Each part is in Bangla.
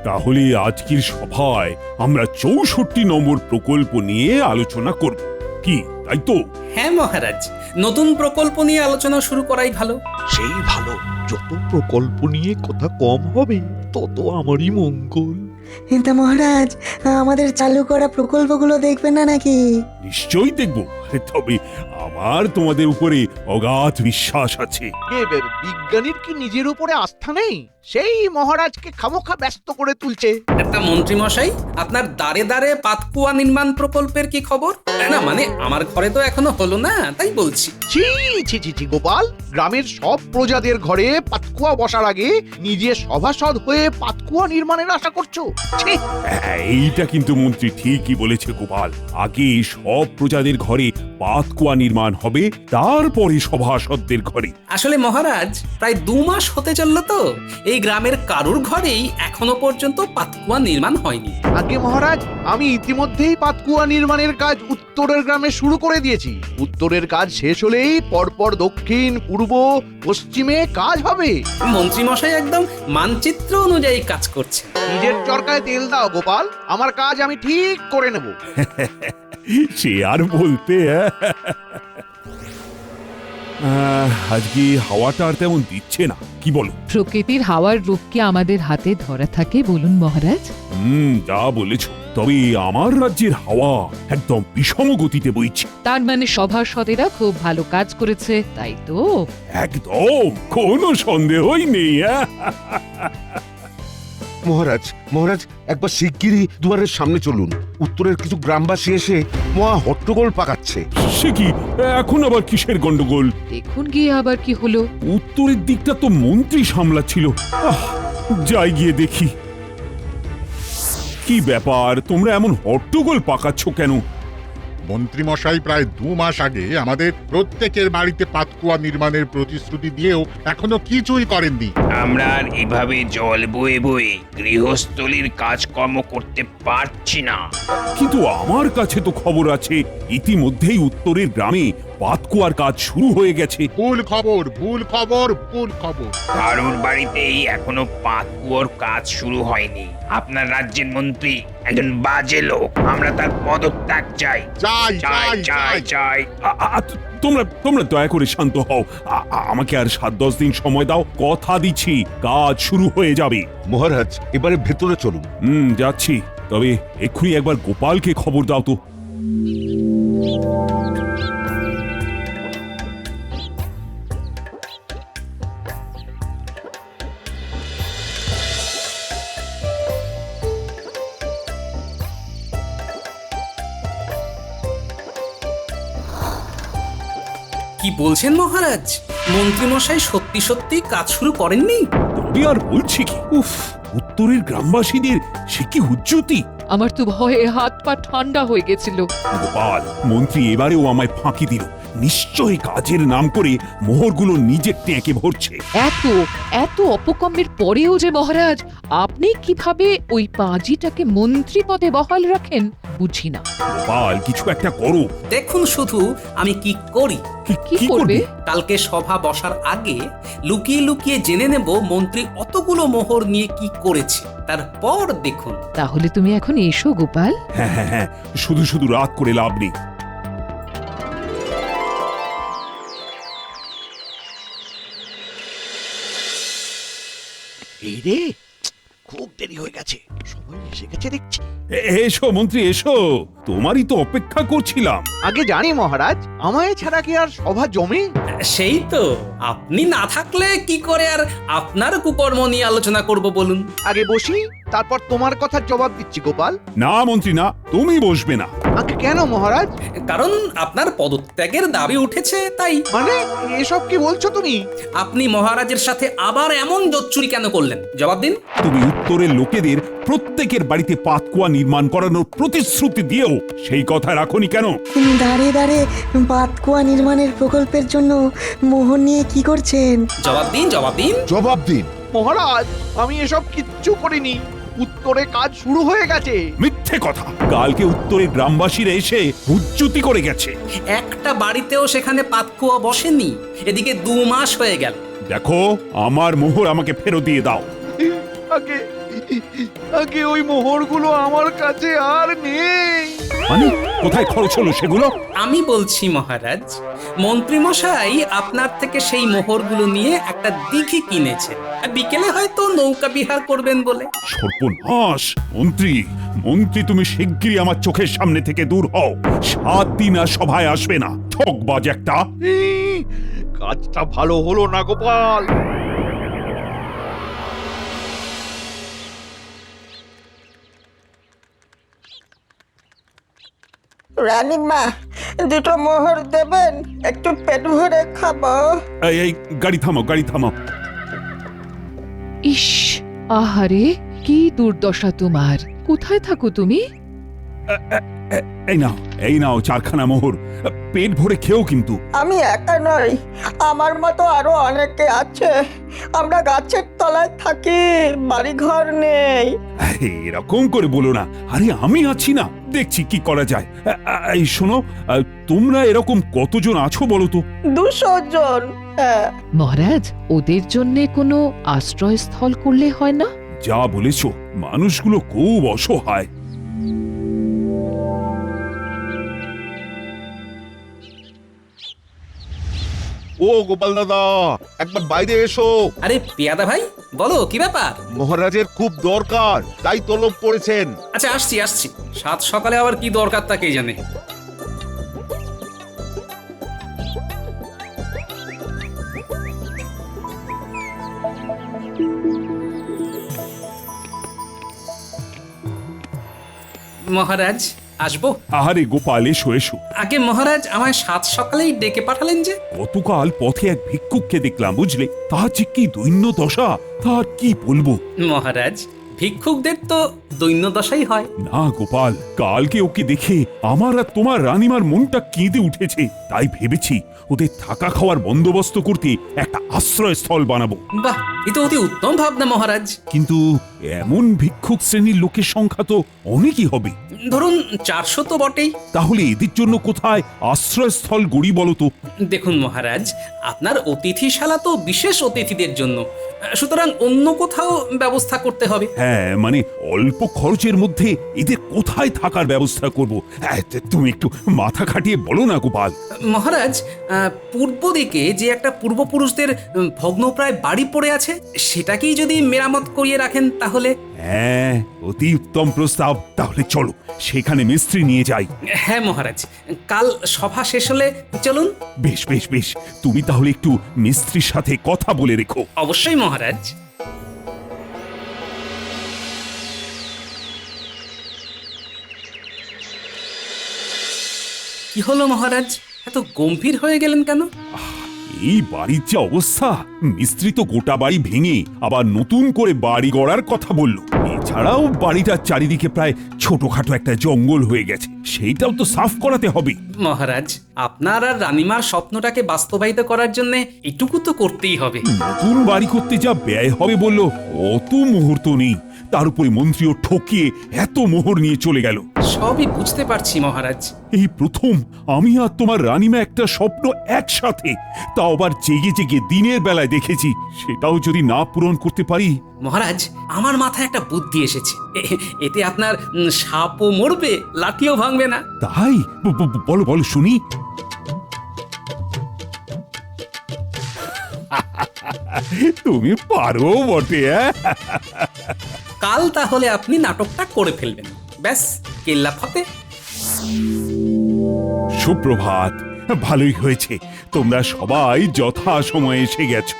তাহলে আজকের সভায় আমরা 64 নম্বর প্রকল্প নিয়ে আলোচনা করব, কি তাই তো? হ্যাঁ মহারাজ, নতুন প্রকল্প নিয়ে আলোচনা শুরু করাই ভালো। সেই ভালো, যত প্রকল্প নিয়ে কথা কম হবে তত আমারই মঙ্গল। তা মহারাজ, আমাদের চালু করা প্রকল্পগুলো দেখবেন না নাকি? নিশ্চয়ই দেখব, তবে আমার তোমাদের উপরে অগাধ বিশ্বাস আছে। বিজ্ঞানীর কি নিজের উপরে আস্থা নেই? সেই মহারাজকে খামোখা ব্যস্ত করে তুলছে। একটা মন্ত্রী মশাই, আপনার দাঁড়ে দাঁড়ে পাতকুয়া নির্মাণ প্রকল্পের কি খবর? না মানে আমার ঘরে তো এখনো হলো না, তাই বলছি। ছি ছি ছি ছি গোপাল, গ্রামের সব প্রজাদের ঘরে পাতকুয়া বসার আগে নিজে সভাসদ হয়ে পাতকুয়া নির্মাণের আশা করছো? ছি! এইটা কিন্তু মন্ত্রী ঠিকই বলেছে গোপাল। আগে সব প্রজাদের ঘরে পাতকুয়া নির্মাণ হবে, তারপরে সভাসদদের ঘরে। আসলে মহারাজ, প্রায় 2 মাস হতে চললো তো এই গ্রামের কারুর ঘরেই এখনো পর্যন্ত পাতকুয়া নির্মাণ হয়নি। আগে মহারাজ, আমি ইতিমধ্যেই পাতকুয়া নির্মাণের কাজ উত্তরের গ্রামে শুরু করে দিয়েছি। উত্তরের কাজ শেষ হলেই পরপর দক্ষিণ, পূর্ব, পশ্চিমে কাজ হবে। মন্ত্রী মশাই একদম মানচিত্র অনুযায়ী কাজ করছে। নিজের চরকায় তেল দাও গোপাল, আমার কাজ আমি ঠিক করে নেব। সে আর বলতে। আজকে হাওয়াটা আর তেমন দিচ্ছে না, কি বলো? প্রকৃতির হাওয়ার রূপ কি আমাদের হাতে ধরা থাকে বলুন মহারাজ? যা বলেছ, তবে আমার রাজ্যের হাওয়া একদম বিষম গতিতে বইছে। তার মানে সভাসদেরা খুব ভালো কাজ করেছে, তাই তো? একদম, কোনো সন্দেহই নেই। মহারাজ, মহারাজ, একবার শিগগিরই দুয়ারের সামনে চলুন। উত্তরের কিছু গ্রামবাসী এসে মহা হট্টগোল পাকাচ্ছে। সে কি, এখন আবার কিসের গন্ডগোল? দেখুন গিয়ে আবার কি হলো। উত্তরের দিকটা তো মন্ত্রী সামলাচ্ছিল। যাই গিয়ে দেখি। কি ব্যাপার, তোমরা এমন হট্টগোল পাকাচ্ছ কেন? মন্ত্রীমশাই প্রায় 2 মাস আগে আমাদের প্রত্যেকের বাড়িতে পাতকুয়া নির্মাণের প্রতিশ্রুতি দিয়েও এখনো কিছুই করেননি। আমরা আর এভাবে জল বয়ে বয়ে গৃহস্থলীর কাজকর্ম করতে পারছি না। কিন্তু আমার কাছে তো খবর আছে, ইতিমধ্যেই উত্তরের গ্রামে পাতকুয়ার কাজ শুরু হয়ে গেছে। ভুল খবর, ভুল খবর, ভুল খবর। কারোর বাড়িতেই এখনো পাতকুয়োর কাজ শুরু হয়নি। আপনার রাজ্যের মন্ত্রী একজন বাজে লোক, আমরা তার পদত্যাগ চাই। চাই চাই চাই চাই। তোমরা দয়া করে শান্ত হও। আমাকে আর 7-10 দিন সময় দাও, কথা দিচ্ছি কাজ শুরু হয়ে যাবে। মহারাজ, এবারে ভেতরে চলুন। যাচ্ছি, তবে এক্ষুনি একবার গোপালকে খবর দাও তো। কি বলছেন মহারাজ? মন্ত্রী মশাই সত্যি সত্যি কাজ শুরু করেননি? তবে আর বলছি কি, উত্তরের গ্রামবাসীদের সে কি হুজ্জতি! আমার তো ভয়ে হাত পা ঠান্ডা হয়ে গেছিল। গোপাল, মন্ত্রী এবারেও আমায় ফাঁকি দিল। নিশ্চয়ই কাজের নাম করে মোহরগুলো নিজের ট্যাঁকে ভরছে। এত এত অপকর্মের পরেও যে মহারাজ আপনি কিভাবে ওই পাজিটাকে মন্ত্রী পদে বহাল রাখেন বুঝি না। গোপাল, কিছু একটা করো। দেখুন শুধু আমি কি করি। কি করবে? কালকে সভা বসার আগে লুকিয়ে লুকিয়ে জেনে নেব মন্ত্রী অতগুলো মোহর নিয়ে কি করেছে, তারপর দেখুন। তাহলে তুমি এখন এসো গোপাল। হ্যাঁ হ্যাঁ হ্যাঁ, শুধু শুধু রাত করে লাভ নেই। এই রে, খুব দেরি হয়ে গেছে, সবাই এসে গেছে দেখছি। এসো মন্ত্রী, এসো, তোমারই তো অপেক্ষা করছিলাম। আগে জানি মহারাজ, আমায় ছাড়া কি আর সভা জমে? সেই তো, আপনি না থাকলে কি করে আর আপনার কুকর্ম নিয়ে আলোচনা করব বলুন। আগে বসি, তারপর তোমার কথার জবাব দিচ্ছি গোপাল। না মন্ত্রী না, তুমি বসবে না। আগে কেন মহারাজ? কারণ আপনার পদত্যাগের দাবি উঠেছে তাই। মানে এসব কি বলছো তুমি? আপনি মহারাজের সাথে আবার এমন জোচ্চুরি কেন করলেন? জবাব দিন। তুমি উত্তরের লোকেদের প্রত্যেকের বাড়িতে পাতকুয়া নির্মাণ করানোর প্রতিশ্রুতি দিয়েও সেই কথা রাখোনি কেন? দাঁড়ে দাঁড়ে পাতকুয়া নির্মাণের প্রকল্পের জন্য মোহর নিয়ে কি করছেন? জবাব দিন, জবাব দিন। জবাব দিন। মহারাজ, আমি এসব কিচ্ছু করিনি। উত্তরে কাজ শুরু হয়ে গেছে। মিথ্যে কথা! কালকে উত্তরের গ্রামবাসীরা এসে হুজ্জুতি করে গেছে। একটা বাড়িতেও সেখানে পাতকুয়া বসেনি, এদিকে 2 মাস হয়ে গেল। দেখো, আমার মোহর আমাকে ফেরত দিয়ে দাও। আগে আগে ওই মোহরগুলো আমার কাছে আর নেই। মানে কোথায় খরচ হলো সেগুলো? আমি বলছি মহারাজ, মন্ত্রীমশাই আপনার থেকে সেই মোহরগুলো নিয়ে একটা দিঘি কিনেছেন, আর বিকেলে হয়তো নৌকা বিহার করবেন বলে। সর্বনাশ! মন্ত্রী মন্ত্রী তুমি শিগগিরই আমার চোখের সামনে থেকে দূর হও। 7 দিন আর সভায় আসবে না, ঠকবাজ একটা। কাজটা ভালো হলো না গোপাল। রানীমা, দুটো মোহর দেবেন? একটু পেট ভরে খাবো। এই গাড়ি থামাও, গাড়ি থামাও। ইস, আহারে, কি দুর্দশা তোমার! কোথায় থাকো তুমি? এই নাও 4খানা মোহর। পেট ভরে খেও কিন্তু। আমি একা নই, আমার মতো আরো অনেকে আছে। আমরা গাছের তলায় থাকি, বাড়ি ঘর নেই। এরকম করে বলো না। আরে আমি আছি না, দেখছি কি করা যায়। এই শোনো, তোমরা এরকম কতজন আছো বলো তো? 200 জন। হ্যাঁ। মহারাজ, ওদের জন্য কোনো আশ্রয়স্থল করলে হয় না? যা বলেছো, মানুষগুলো খুব অসহায়। ও গোপাল দাদা, একবার বাইরে এসো। আরে পেয়াদা ভাই, বলো কি ব্যাপার? মহারাজের খুব দরকার, তাই তলব করেছেন। আচ্ছা, আসছি আসছি। 7 সকালে আবার কি দরকার তা কে জানে। মহারাজ, আসবো? আহারে গোপাল, এসো এসো। আগে মহারাজ, আমায় 7 সকালেই ডেকে পাঠালেন যে? গতকাল পথে এক ভিক্ষুককে দেখলাম, বুঝলে? তার যে কি দৈন্য দশা, তার কি বলবো। মহারাজ, ভিক্ষুকদের তো দৈন্য দশাই হয়। না গোপাল, কালকে ওকে দেখে আমার আর তোমার রানীমার মনটা কেঁদে উঠেছে। তাই ভেবেছি ওদের থাকা খাওয়ার বন্দোবস্ত করতে একটা আশ্রয়স্থল বানাবো। বাহ, এ তো অতি উত্তম ভাবনা মহারাজ। কিন্তু এমন ভিক্ষুক শ্রেণীর লোকের সংখ্যা তো অনেকই হবে। ধরুন 400 তো বটেই। তাহলে এদের জন্য কোথায় আশ্রয়স্থল গড়ি বলো তো? দেখুন মহারাজ, আপনার অতিথিশালা তো বিশেষ অতিথিদের জন্য, সুতরাং অন্য কোথাও ব্যবস্থা করতে হবে। হ্যাঁ, মানে অল্প খরচের মধ্যে এদের কোথায় থাকার ব্যবস্থা করব? তুমি একটু মাথা খাটিয়ে বলো না গোপাল। মহারাজ, পূর্ব দিকে যে একটা পূর্বপুরুষদের ভগ্নপ্রায় বাড়ি পড়ে আছে, সেটাকেই যদি মেরামত করিয়ে রাখেন তাহলে। হ্যাঁ, অতি উত্তম প্রস্তাব। তাহলে চলো সেখানে মিস্ত্রি নিয়ে যাই। হ্যাঁ মহারাজ, কাল সভা শেষ হলে চলুন। বেশ বেশ বেশ, তুমি তাহলে একটু মিস্ত্রির সাথে কথা বলে রেখো। অবশ্যই মহারাজ। কি হলো মহারাজ, এত গম্ভীর হয়ে গেলেন কেন? এই বাড়ির যে অবস্থা, মিস্ত্রি তো গোটা বাড়ি ভেঙে আবার নতুন করে বাড়ি গড়ার কথা বলল। এছাড়াও বাড়িটার চারিদিকে প্রায় ছোটখাটো একটা জঙ্গল হয়ে গেছে, সেইটাও তো সাফ করাতে হবে। মহারাজ, আপনার আর রানীমার স্বপ্নটাকে বাস্তবায়িত করার জন্য এটুকু তো করতেই হবে। নতুন বাড়ি করতে যা ব্যয় হবে বলল, অত মুহূর্ত নেই। তার উপরে মন্ত্রীও ঠকিয়ে এত মোহর নিয়ে চলে গেল। সবই বুঝতে পারছি মহারাজ। এই প্রথম আমি আর তোমার রানীমা একটা স্বপ্ন একসাথে, তাও আবার জেগে জেগে দিনের বেলায় দেখেছি। সেটাও যদি না পূরণ করতে পারি। মহারাজ, আমার মাথায় একটা বুদ্ধি এসেছে। এতে আপনার সাপও মরবে, লাঠিও ভাঙবে না। তাই? বলো বলো শুনি। তুমি পারো বটে। কাল তাহলে আপনি নাটকটা করে ফেলবেন, ব্যাস কেল্লা ফতে। সুপ্রভাত। ভালোই হয়েছে তোমরা সবাই যথা সময়ে এসে গেছো।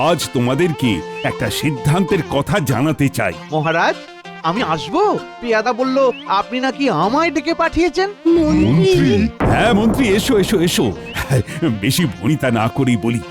আজ তোমাদেরকে একটা সিদ্ধান্তের কথা জানাতে চাই। মহারাজ, আমি আসবো? পেয়াদা বলল আপনি নাকি আমায় ডেকে পাঠিয়েছেন। মন্ত্রী? হ্যাঁ মন্ত্রী, এসো এসো এসো। বেশি ভনিতা না করেই বলি,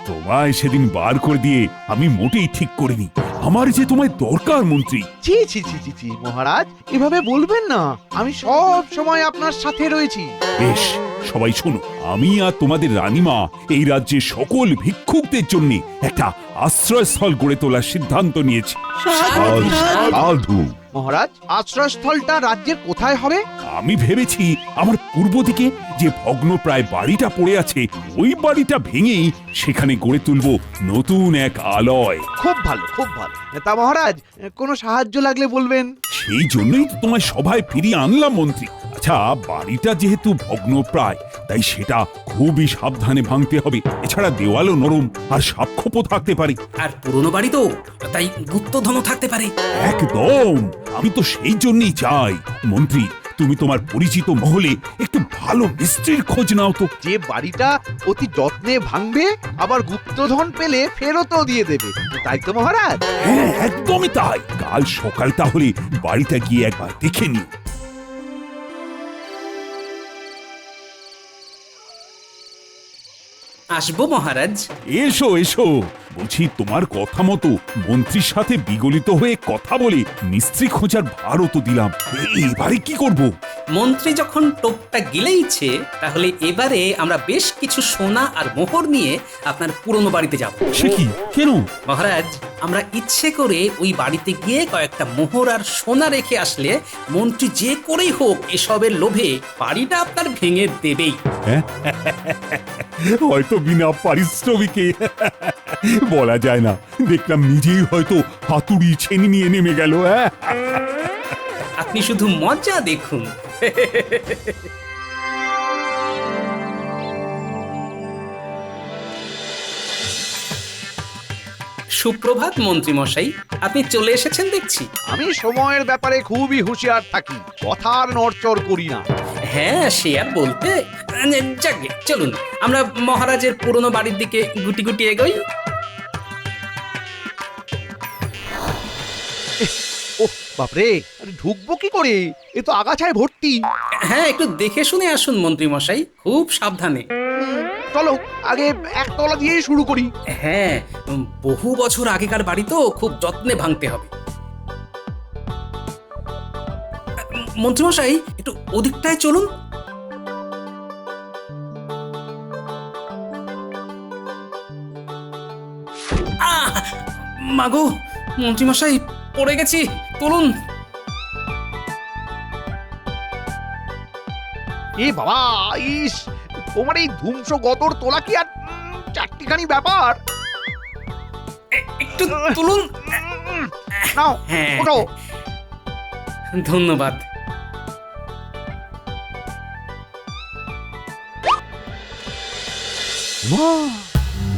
তোমায় সেদিন বার করে দিয়ে আমি মোটেই ঠিক করিনি। আমার যে তোমায় দরকার মন্ত্রী। ছি ছি ছি ছি ছি মহারাজ, এভাবে বলবেন না। আমি সব সময় আপনার সাথে রয়েছি। বেশ, সবাই শোনো। আমি আর তোমাদের রানীমা এই রাজ্যের সকল ভিক্ষুকদের জন্য একটা আশ্রয়স্থল গড়ে তোলার সিদ্ধান্ত নিয়েছি। সাধু। মহারাজ, আশ্রয়স্থলটা রাজ্যের কোথায় হবে? আমি ভেবেছি আমার পূর্ব দিকে যে ভগ্নপ্রায় বাড়িটা পড়ে আছে ওই বাড়িটা ভেঙেই সেখানে গড়ে তুলবো নতুন এক আলয়। খুব ভালো, খুব ভালো। তা মহারাজ, কোনো সাহায্য লাগলে বলবেন। সেই জন্যই তো তোমায় সভায় ফিরিয়ে আনলাম মন্ত্রী। আচ্ছা, বাড়িটা যেহেতু ভগ্নপ্রায় তাই সেটা খুবই সাবধানে ভাঙতে হবে। এছাড়া দেওয়ালও নরম আর সাপখোপও থাকতে পারে। আর পুরনো বাড়ি তো, তাই গুপ্তধনও থাকতে পারে। একদম, আমি তো সেই জন্যই চাই। মন্ত্রী, তুমি তোমার পরিচিত মহলে একটু ভালো মিস্ত্রির খোঁজ নাও তো। যে বাড়িটা অতি যত্নে ভাঙবে, আবার গুপ্তধন পেলে ফেরতও দিয়ে দেবে, তাই তো মহারাজ? হ্যাঁ, একদমই তাই। কাল সকাল তাহলে বাড়িটা গিয়ে একবার দেখে নিও। আসবো মহারাজ। এসো এসো, বলছি তোমার কথা মতো মন্ত্রীর সাথে বিগলিত হয়ে কথা বলে মিস্ত্রি খোঁজার ভারও তো দিলাম। এবারে কি করব? মন্ত্রী যখন টোপটা গিলেইছে, তাহলে এবারে আমরা বেশ কিছু সোনা আর মোহর নিয়ে আপনার পুরনো বাড়িতে যাব। সে কি, কেন? মহারাজ, আমরা ইচ্ছে করে ওই বাড়িতে গিয়ে কয়েকটা মোহর আর সোনা রেখে আসলে মন্ত্রী যে করেই হোক এসবের লোভে বাড়িটা আপনার ভেঙে দেবেই। হয়তো বিনা পারিশ্রমিকে, বলা যায় না। দেখলাম নিজেই হয়তো হাতুড়ি ছেনি নিয়ে নেমে গেল। আপনি শুধু মজা দেখুন। সুপ্রভাত মন্ত্রী মশাই, আপনি চলে এসেছেন দেখছি। আমি সময়ের ব্যাপারে খুবই হুঁশিয়ার থাকি, কথার নড়চড় করি না। হ্যাঁ, সে আর বলতে। যাকে চলুন আমরা মহারাজের পুরনো বাড়ির দিকে গুটি গুটি এগোই। ওহ বাপরে, আরে ঢুকবো কি করে? এ তো আগাছায় ভর্তি। হ্যাঁ, একটু দেখে শুনে আসুন মন্ত্রী মশাই, খুব সাবধানে। চলো আগে একতলা দিয়েই শুরু করি। হ্যাঁ, বহু বছর আগেকার বাড়ি তো, খুব যত্নে ভাঙতে হবে। মন্ত্রী মশাই, একটু ওদিকটায় চলুন। মাগো মন্ত্রী মশাই, পড়ে গেছি, তুলুন। এ বাবা, ইস, তোমার এই ধ্বংস গতর তোলা কি আর চারটিখানি ব্যাপার? একটু তুলুন। নাও, হ্যাঁ, ওঠো। ধন্যবাদ। মা,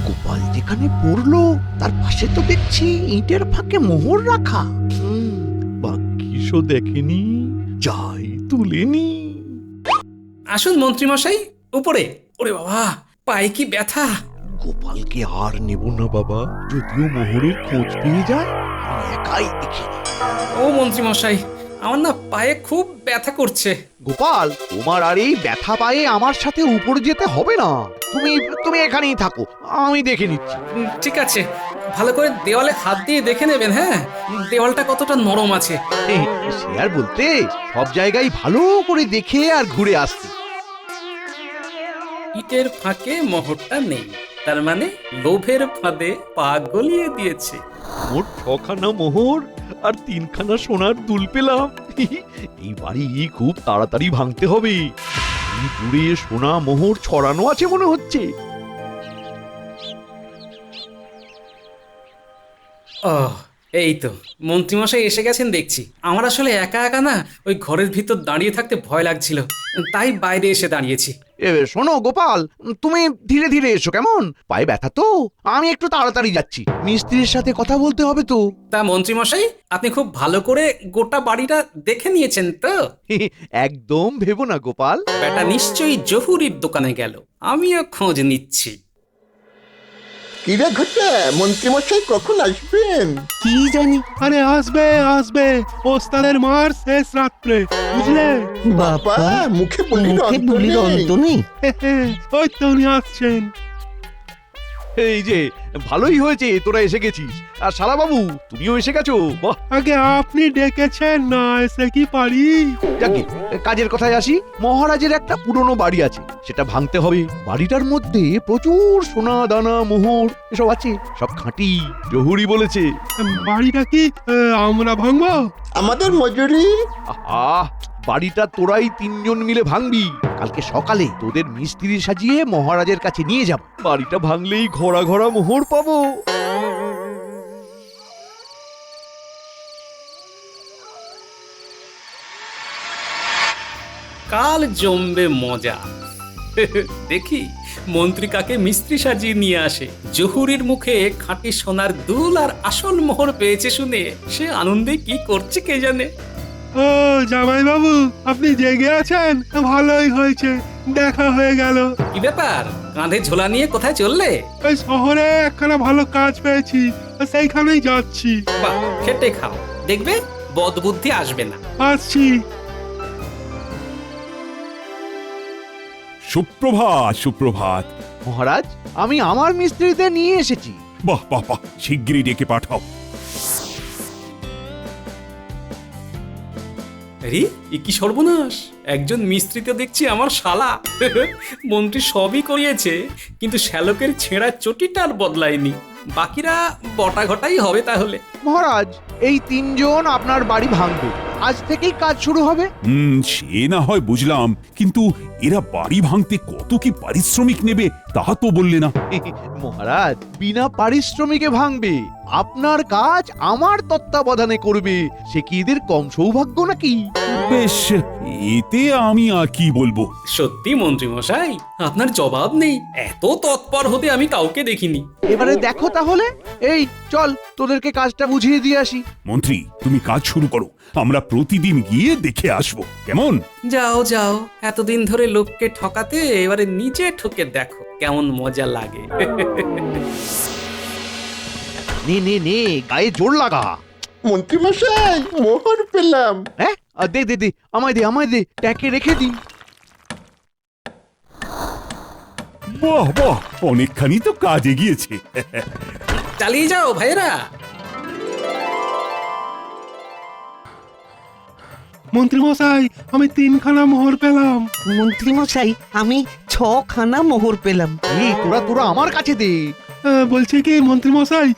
গোপাল যেখানে পড়লো তার পাশে তো দেখছি ইটের ফাঁকে মোহর রাখা। বাকিসও দেখেনি, যাই তুলেনি। আসুন মন্ত্রী মশাই, উপরে। ওরে বাবা, পায়ে কি ব্যথা! গোপালকে আর নেব না বাবা, যদিও মোহরের খোঁজ পেয়ে যায় আমি একাই দেখি। ও মন্ত্রী মশাই, আমার না পায়ে খুব ব্যথা করছে। গোপাল, তোমার আর এই ব্যথা পায়ে আমার সাথে উপরে যেতে হবে না। তুমি তুমি এখানেই থাকো, আমি দেখে নিচ্ছি। ঠিক আছে, ভালো করে দেওয়ালে হাত দিয়ে দেখে নেবেন। হ্যাঁ, দেওয়ালটা কতটা নরম আছে। সে আর বলতে, সব জায়গায় ভালো করে দেখে আর ঘুরে আসছি। ইটের ফাঁকে মোহরটা নেই, তার মানে লোভের ফাঁদে পা গলিয়ে দিয়েছে। মোট 6খানা মোহর আর 3খানা সোনার দুল পেলাম। এই বাড়ি খুব তাড়াতাড়ি ভাঙতে হবে। এই দূরে সোনা মোহর ছড়ানো আছে মনে হচ্ছে। ও, এই তো মন্ত্রীমশাই এসে গেছেন দেখছি। আমার আসলে একা একা না ওই ঘরের ভিতর দাঁড়িয়ে থাকতে ভয় লাগছিল, তাই বাইরে এসে দাঁড়িয়েছি। শোনো গোপাল, তুমি ধীরে ধীরে এসো কেমন? পায়ে ব্যথা তো, আমি একটু তাড়াতাড়ি যাচ্ছি, মিস্ত্রির সাথে কথা বলতে হবে তো। তা মন্ত্রীমশাই, আপনি খুব ভালো করে গোটা বাড়িটা দেখে নিয়েছেন তো? একদম ভেবো না গোপাল। বেটা নিশ্চয়ই জহুরির দোকানে গেল, আমিও খোঁজ নিচ্ছি। কিরে ঘটে, মন্ত্রীমশাই কখন আসবেন? কি জানি। আরে আসবে আসবে, ওস্তাদের মার শেষ রাত্রে, বুঝলে? বাবা, মুখে বলির অন্ত নেই। ওই তো উনি আসছেন। এই যে ভালোই হয়েছে তোরা এসে গেছিস। আর শালা বাবু তুমিও এসে গেছো, বাহ। আগে আপনি ডেকেছেন, না এসে কি পারি? যাকে কাজের কথায় আসি, মহারাজের একটা পুরনো বাড়ি আছে, সেটা ভাঙতে হবে। বাড়িটার মধ্যে প্রচুর সোনা দানা মোহর এসব আছে, সব খাঁটি, জহুরি বলেছে। বাড়িটা কি আমরা ভাঙবো? আমাদের মজুরি। আহ, বাড়িটা তোরাই 3 জন মিলে ভাঙবি। কালকে সকালে তোদের মিস্ত্রি সাজিয়ে মহারাজের কাছে নিয়ে যাব। বাড়িটা ভাঙলেই ঘোড়া ঘোড়া মোহর পাবো। কাল জমবে মজা। দেখি মন্ত্রী কাকে মিস্ত্রি সাজিয়ে নিয়ে আসে। জহুরির মুখে খাঁটি সোনার দুল আর আসল মোহর পেয়েছে শুনে সে আনন্দে কি করছে কে জানে। ও জামাই বাবু, আপনি জেগে আছেন? ভালোই হয়েছে, দেখা হয়ে গেল। কি ব্যাপার, কাঁধে ঝোলা নিয়ে কোথায় চললে? ওই শহরে একখানা ভালো কাজ পেয়েছি, সেইখানেই যাচ্ছি। বাহ, খেটে খাও, দেখবে বদবুদ্ধি আসবে না। আসছি। সুপ্রভাত, সুপ্রভাত। মহারাজ, আমি আমার মিস্ত্রিদের নিয়ে এসেছি। বাহ বাহ বাহ, শিগগিরই ডেকে পাঠাও। আরে এ কি সর্বনাশ! একজন মিস্ত্রিতে দেখছি আমার শালা। মন্ত্রী সবই করিয়েছে, কিন্তু শ্যালকের ছেঁড়া চটিটা আর বদলায়নি। বাকিরা বটা ঘটাই হবে তাহলে। মহারাজ, এই 3 জন আপনার বাড়ি ভাঙবে, আজ থেকেই কাজ শুরু হবে। সে না হয় বুঝলাম, কিন্তু এরা বাড়ি ভাঙতে কত কি পারিশ্রমিক নেবে তা তো বললে না। মহারাজ, বিনা পারিশ্রমিকে ভাঙবে, আপনার কাজ আমার তত্ত্বাবধানে করবে। সে কি এদের কম সৌভাগ্য নাকি? বেশ, এতে আমি আর কি বলবো। সত্যি মন্ত্রী মশাই, আপনার জবাব নেই। এত তৎপর হতে আমি কাউকে দেখিনি। এবারে দেখো তাহলে। এই চল, তোদেরকে কাজটা বুঝিয়ে দিয়ে আসি। মন্ত্রী, তুমি কাজ শুরু করো, আমরা প্রতিদিন গিয়ে দেখে আসবো, কেমন? যাও যাও, এতদিন ধরে লোককে ঠকাতে এবারে নিজে ঠকে দেখো কেমন মজা লাগে। নে নে নে, গায়ে জোর লাগা। মন্ত্রীমশাই, মোহর পেলাম। হ্যাঁ, দে দে দে, আমায় দে, আমায় দে, ট্যাঁকে রেখে দিই। বাহ বাহ, অনেকখানি তো কাজ এগিয়েছে। চালিয়ে যাও ভাইরা। মন্ত্রী মশাই, আমি 3খানা মোহর পেলাম। মন্ত্রী মশাই, আমি 6খানা মোহর পেলাম। এই তোরা আমার কাছে দে। বলছি কি মন্ত্রী মশাই,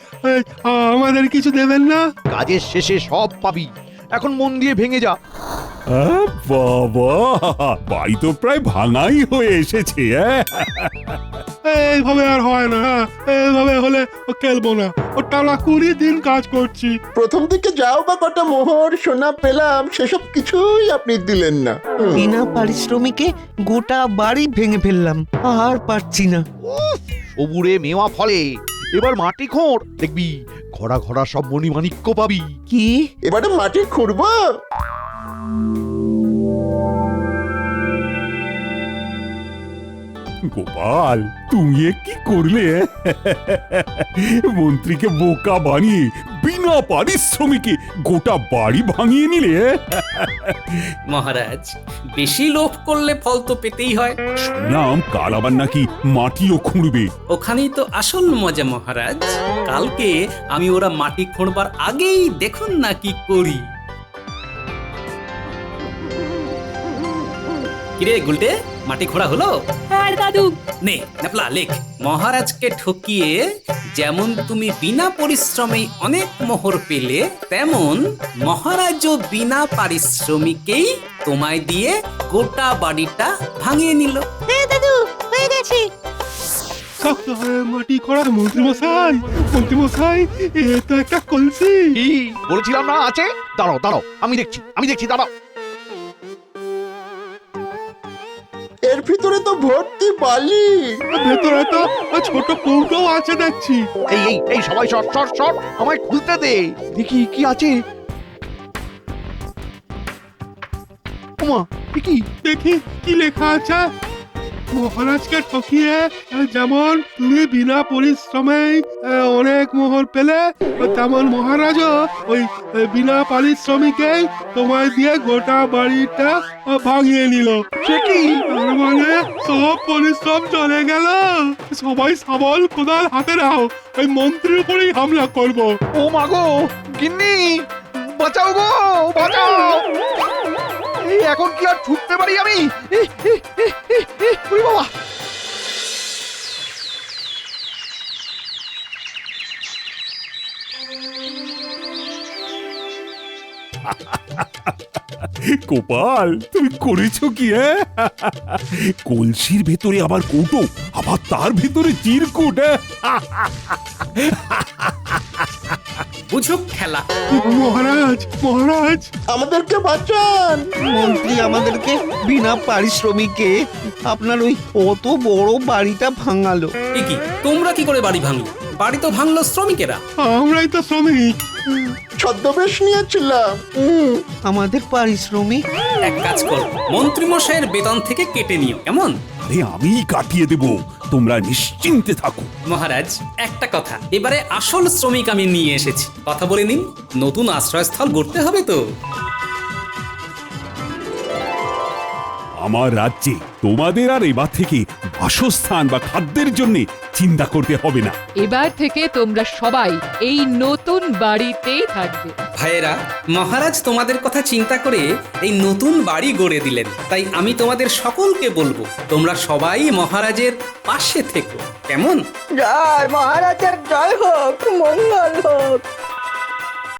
আমাদের কিছু দেবেন না? কাজের শেষে সব পাবি, এখন মন দিয়ে ভেঙে যা। বাবা, বাড়ি তো প্রায় ভাঙাই হয়ে এসেছে। এইভাবে আর হয় না, এইভাবে হলে খেলবো না। ও টানা 20 দিন কাজ করছি। প্রথম দিকে যাও বা কটা মোহর সোনা পেলাম, সেসব কিছুই আপনি দিলেন না। বিনা পারিশ্রমিকে গোটা বাড়ি ভেঙে ফেললাম, আর পারছি না। সবুরে মেওয়া ফলে, এবার মাটি খোঁড়, দেখবি ঘোড়া ঘোড়া সব মণিমাণিক্য পাবি। কি? এবারে মাটি খুঁড়বো। গোপাল, তুমি এ কি করলে? মন্ত্রীকে বোকা বানিয়ে বিনা পারিশ্রমিকে গোটা বাড়ি ভাঙিয়ে নিলে। মহারাজ, বেশি লোভ করলে ফল তো পেতেই হয়। শুনলাম কাল আবার নাকি মাটিও খুঁড়বে। ওখানেই তো আসল মজা মহারাজ। কালকে আমি ওরা মাটি খোঁড়বার আগেই দেখুন না কি করি। কিরে গুলটে, মাটি খোঁড়া হলো? হ্যাঁ দাদু। নে নেপলা লেখ। মহারাজকে ঠকিয়ে যেমন তুমি বিনা পরিশ্রমে অনেক মোহর পেলে, তেমন মহারাজও বিনা পারিশ্রমিকেই তোমায় দিয়ে গোটা বাড়িটা ভাঙিয়ে নিল। হ্যাঁ দাদু, হয়ে গেছে। শক্ত হয়ে মাটি করা মন্ত্রী মশাই, মন্ত্রী মশাই, এ তো একটা কলসি। কি বলেছিলাম না আছে? দাঁড়াও দাঁড়াও, আমি দেখছি, দাঁড়াও। এর ভিতরে তো ভর্তি বালি। ভেতরে তো ছোট কৌটো আছে দেখছি। এই এই এই সবাই সর সর সর, আমায় খুলতে দে, দেখি কি আছে। ওমা, কি? দেখি কি লেখা আছে। মহারাজকে ঠকিয়ে যেমন তুমি বিনা পরিশ্রমে অনেক মোহর পেলে, তেমন মহারাজও ওই বিনা পারিশ্রমিকেই তোমায় দিয়ে গোটা বাড়িটা ভাঙিয়ে নিল। সে কি? তার মানে সব পরিশ্রম চলে গেল। সবাই সাবল কোদাল হাতে নাও, ওই মন্ত্রীর উপরেই হামলা করব। ও মাগো, গিন্নি, বাঁচাও গো, বাঁচাও! এই এখন কি আর ছুটতে পারি আমি? ওরে বাবা! গোপাল, তুমি করেছো কি? কলসির ভেতরে আবার কৌটো, আবার তার ভেতরে চিরকুট। বুঝুক খেলা। মহারাজ, মহারাজ, আমাদেরকে বাঁচান। মন্ত্রী আমাদেরকে বিনা পারিশ্রমিকে আপনার ওই অত বড় বাড়িটা ভাঙালো। এ কি, তোমরা কি করে বাড়ি ভাঙলো? বাড়ি তো ভাঙলো শ্রমিকেরা। আমরাই তো শ্রমিক। ছদ্মবেশ নিয়েছিলাম। আমাদের পারিশ্রমিক এক কাজ করো, মন্ত্রী মশাইয়ের বেতন থেকে কেটে নিও, কেমন? আরে আমি কাটিয়ে দেব, তোমরা নিশ্চিন্তে থাকো। মহারাজ, একটা কথা, এবারে আসল শ্রমিক আমি নিয়ে এসেছি, কথা বলে নিন। নতুন আশ্রয়স্থল গড়তে হবে তো। আমার রাজ্যে তোমাদের আর এবার থেকে বাসস্থান বা খাদ্যের জন্য চিন্তা করতে হবে না। এবার থেকে তোমরা সবাই এই নতুন বাড়িতেই থাকবে। ভাইয়েরা, মহারাজ তোমাদের কথা চিন্তা করে এই নতুন বাড়ি গড়ে দিলেন, তাই আমি তোমাদের সকলকে বলবো, তোমরা সবাই মহারাজের পাশে থেকো, কেমন? জয় মহারাজের জয় হোক, মঙ্গল হোক।